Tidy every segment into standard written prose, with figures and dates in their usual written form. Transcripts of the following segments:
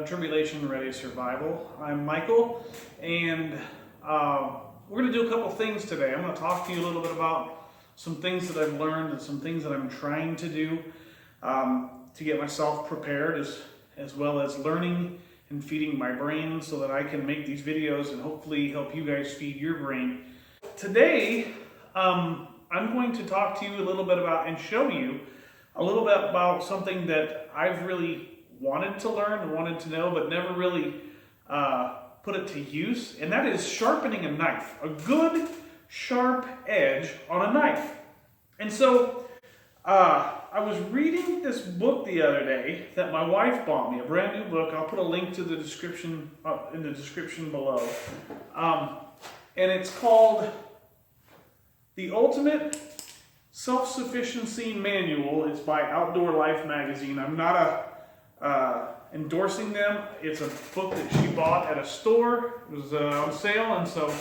Tribulation Ready Survival. I'm Michael, and we're going to do a couple things today. I'm going to talk to you a little bit about some things that I've learned and some things that I'm trying to do to get myself prepared, as well as learning and feeding my brain so that I can make these videos and hopefully help you guys feed your brain. Today, I'm going to talk to you a little bit about and show you a little bit about something that I've really wanted to learn and wanted to know, but never really put it to use, and that is sharpening a knife. A good, sharp edge on a knife. And so, I was reading this book the other day that my wife bought me, a brand new book. I'll put a link to the description in the description below. And it's called The Ultimate SELF-SUFFICIENCY MANUAL. It's by Outdoor Life magazine. I'm not endorsing them. It's a book that she bought at a store. It was on sale, and so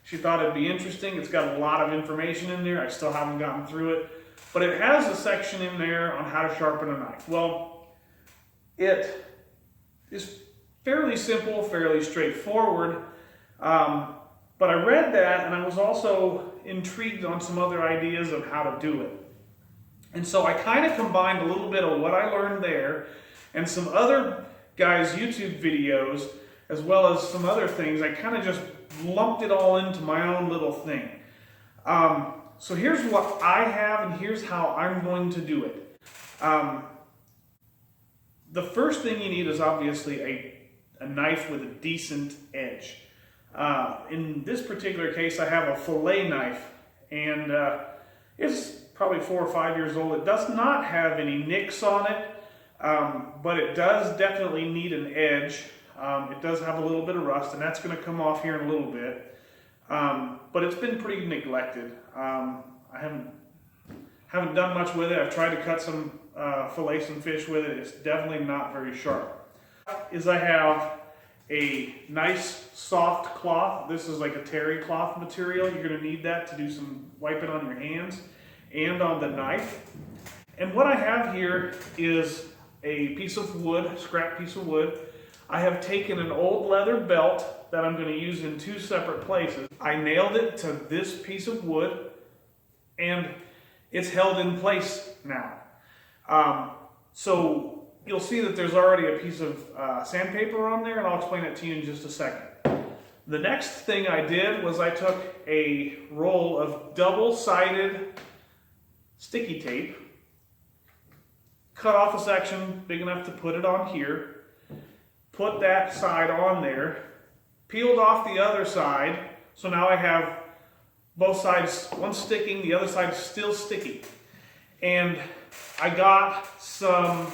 she thought it'd be interesting. It's got a lot of information in there. I still haven't gotten through it, but it has a section in there on how to sharpen a knife. Well, it is fairly simple, fairly straightforward, but I read that and I was also intrigued on some other ideas of how to do it. And so I kind of combined a little bit of what I learned there and some other guys' YouTube videos, as well as some other things. I kind of just lumped it all into my own little thing. So here's what I have, and here's how I'm going to do it. The first thing you need is obviously a knife with a decent edge. In this particular case, I have a fillet knife, and it's probably 4 or 5 years old. It does not have any nicks on it, but it does definitely need an edge. It does have a little bit of rust, and that's going to come off here in a little bit. But it's been pretty neglected. I haven't done much with it. I've tried to cut some fillet some fish with it. It's definitely not very sharp. I have a nice soft cloth. This is like a terry cloth material. You're going to need that to do some wiping on your hands and on the knife. And what I have here is a piece of wood, scrap piece of wood. I have taken an old leather belt that I'm going to use in 2 separate places. I nailed it to this piece of wood, and it's held in place now. So you'll see that there's already a piece of sandpaper on there, and I'll explain it to you in just a second. The next thing I did was I took a roll of double-sided sticky tape, cut off a section big enough to put it on here, put that side on there, peeled off the other side, so now I have both sides, one sticking, the other side still sticky. And I got some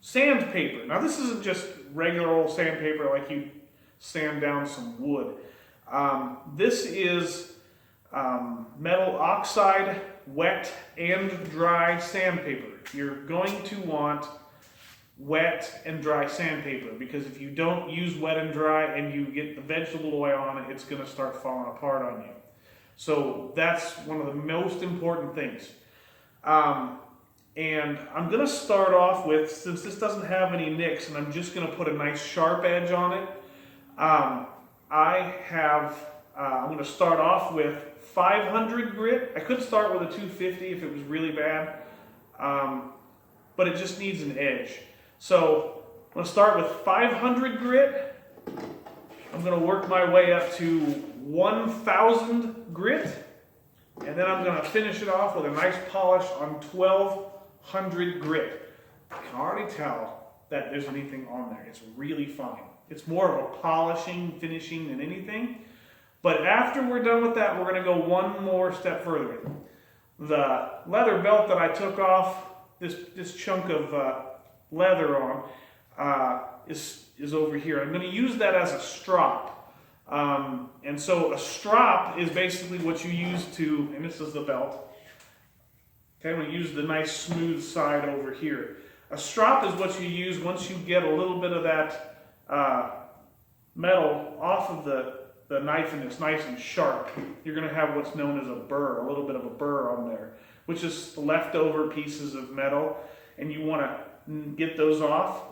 sandpaper. Now this isn't just regular old sandpaper like you sand down some wood. This is metal oxide, wet and dry sandpaper. You're going to want wet and dry sandpaper, because if you don't use wet and dry and you get the vegetable oil on it, it's going to start falling apart on you. So that's one of the most important things. And I'm going to start off with, since this doesn't have any nicks, and I'm just going to put a nice sharp edge on it, I'm going to start off with 500 grit. I could start with a 250 if it was really bad, but it just needs an edge. So I'm going to start with 500 grit. I'm going to work my way up to 1,000 grit, and then I'm going to finish it off with a nice polish on 1,200 grit. I can already tell that there's anything on there. It's really fine. It's more of a polishing, finishing than anything. But after we're done with that, we're going to go one more step further. The leather belt that I took off, this chunk of leather on, is over here. I'm going to use that as a strop. And so a strop is basically what you use to, and this is the belt. Okay, I'm going to use the nice smooth side over here. A strop is what you use once you get a little bit of that metal off of the knife and it's nice and sharp. You're going to have what's known as a burr, a little bit of a burr on there, which is leftover pieces of metal, and you want to get those off.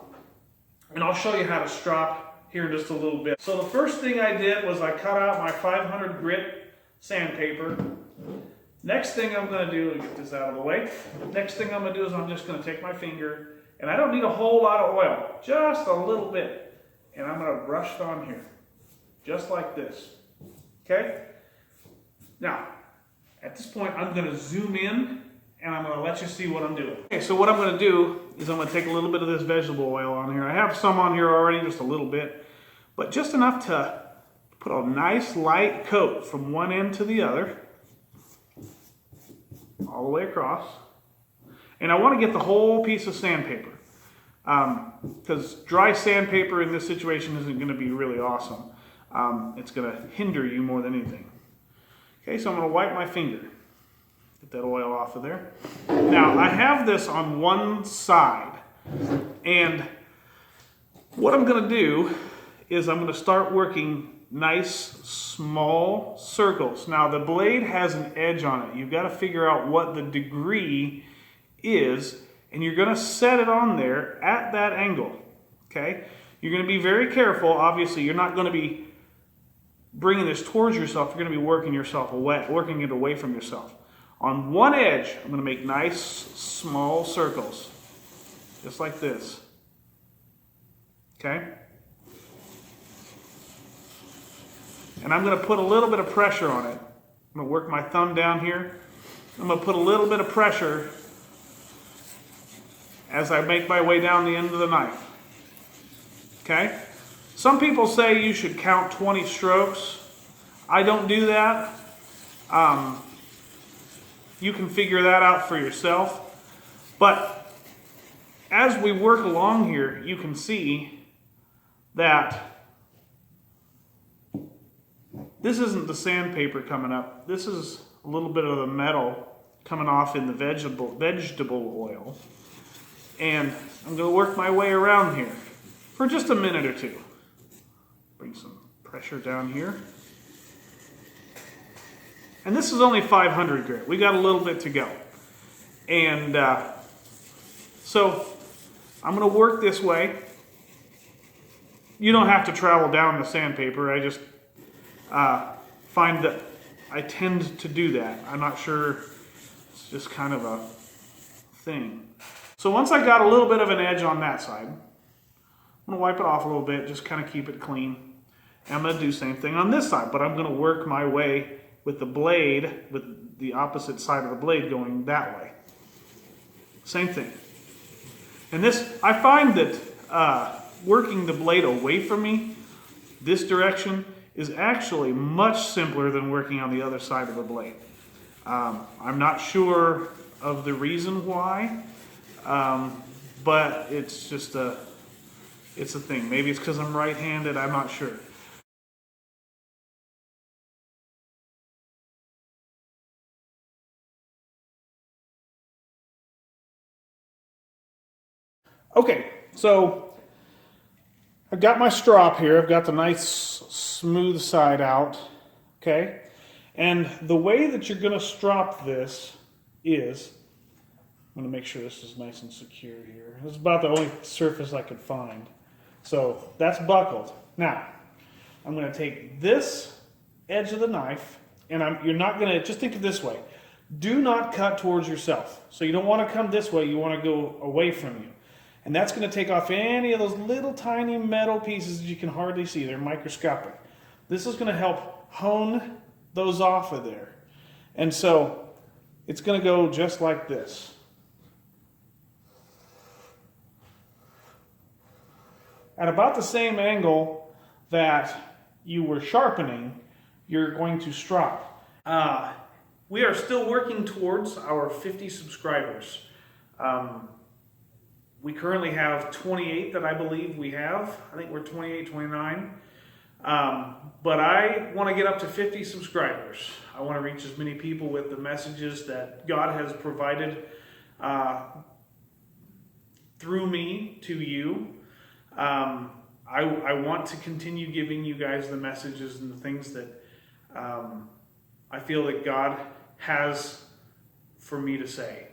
And I'll show you how to strop here in just a little bit. So the first thing I did was I cut out my 500 grit sandpaper. Next thing I'm going to do, get this out of the way. Next thing I'm going to do is I'm just going to take my finger, and I don't need a whole lot of oil, just a little bit. And I'm going to brush it on here, just like this. Okay? Now, at this point, I'm going to zoom in, and I'm going to let you see what I'm doing. Okay, so what I'm going to do is I'm going to take a little bit of this vegetable oil on here. I have some on here already, just a little bit, but just enough to put a nice light coat from one end to the other, all the way across. And I want to get the whole piece of sandpaper, because dry sandpaper in this situation isn't going to be really awesome. It's going to hinder you more than anything. Okay, so I'm going to wipe my finger. Get that oil off of there. Now, I have this on one side, and what I'm going to do is I'm going to start working nice small circles. Now, the blade has an edge on it. You've got to figure out what the degree is, and you're going to set it on there at that angle. Okay? You're going to be very careful. Obviously, you're not going to be bringing this towards yourself. You're going to be working it away from yourself. On one edge, I'm going to make nice small circles, just like this. Okay? And I'm going to put a little bit of pressure on it. I'm going to work my thumb down here. I'm going to put a little bit of pressure as I make my way down the end of the knife. Okay? Some people say you should count 20 strokes. I don't do that. You can figure that out for yourself. But as we work along here, you can see that this isn't the sandpaper coming up. This is a little bit of the metal coming off in the vegetable oil. And I'm going to work my way around here for just a minute or two. Bring some pressure down here. And this is only 500 grit. We got a little bit to go. And so I'm going to work this way. You don't have to travel down the sandpaper. I just find that I tend to do that. I'm not sure. It's just kind of a thing. So once I got a little bit of an edge on that side, I'm going to wipe it off a little bit, just kind of keep it clean. And I'm going to do the same thing on this side, but I'm going to work my way with the blade, with the opposite side of the blade going that way. Same thing. And this, I find that working the blade away from me, this direction, is actually much simpler than working on the other side of the blade. I'm not sure of the reason why, but it's just it's a thing. Maybe it's because I'm right-handed, I'm not sure. Okay, so I've got my strop here. I've got the nice smooth side out, okay? And the way that you're going to strop this is, I'm going to make sure this is nice and secure here. This is about the only surface I could find. So that's buckled. Now, I'm going to take this edge of the knife, and you're not going to, just think of it this way. Do not cut towards yourself. So you don't want to come this way, you want to go away from you. And that's going to take off any of those little tiny metal pieces that you can hardly see. They're microscopic. This is going to help hone those off of there. And so it's going to go just like this. At about the same angle that you were sharpening, you're going to strop. We are still working towards our 50 subscribers. We currently have 28 that I believe we have. I think we're 28, 29. But I want to get up to 50 subscribers. I want to reach as many people with the messages that God has provided through me to you. I want to continue giving you guys the messages and the things that I feel that God has for me to say.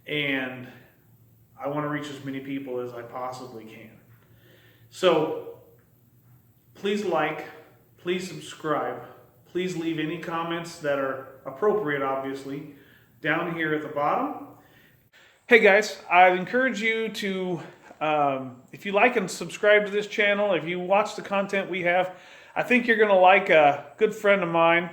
And I want to reach as many people as I possibly can. So please like, please subscribe, please leave any comments that are appropriate, obviously, down here at the bottom. Hey guys, I'd encourage you to, if you like and subscribe to this channel, if you watch the content we have, I think you're going to like a good friend of mine.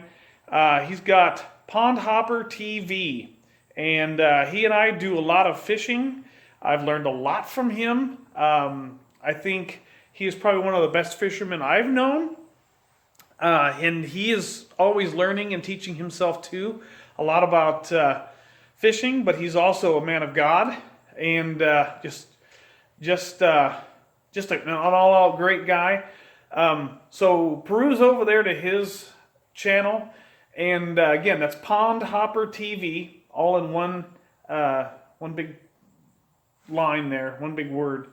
He's got Pond Hopper TV, and he and I do a lot of fishing. I've learned a lot from him. I think he is probably one of the best fishermen I've known. And he is always learning and teaching himself too a lot about fishing, but he's also a man of God and just an all-out great guy. So peruse over there to his channel, and again, that's Pond Hopper TV, all in one big line there, one big word,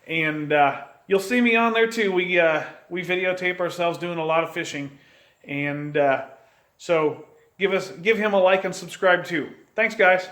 and you'll see me on there too. We videotape ourselves doing a lot of fishing, and so give him a like and subscribe too. Thanks, guys.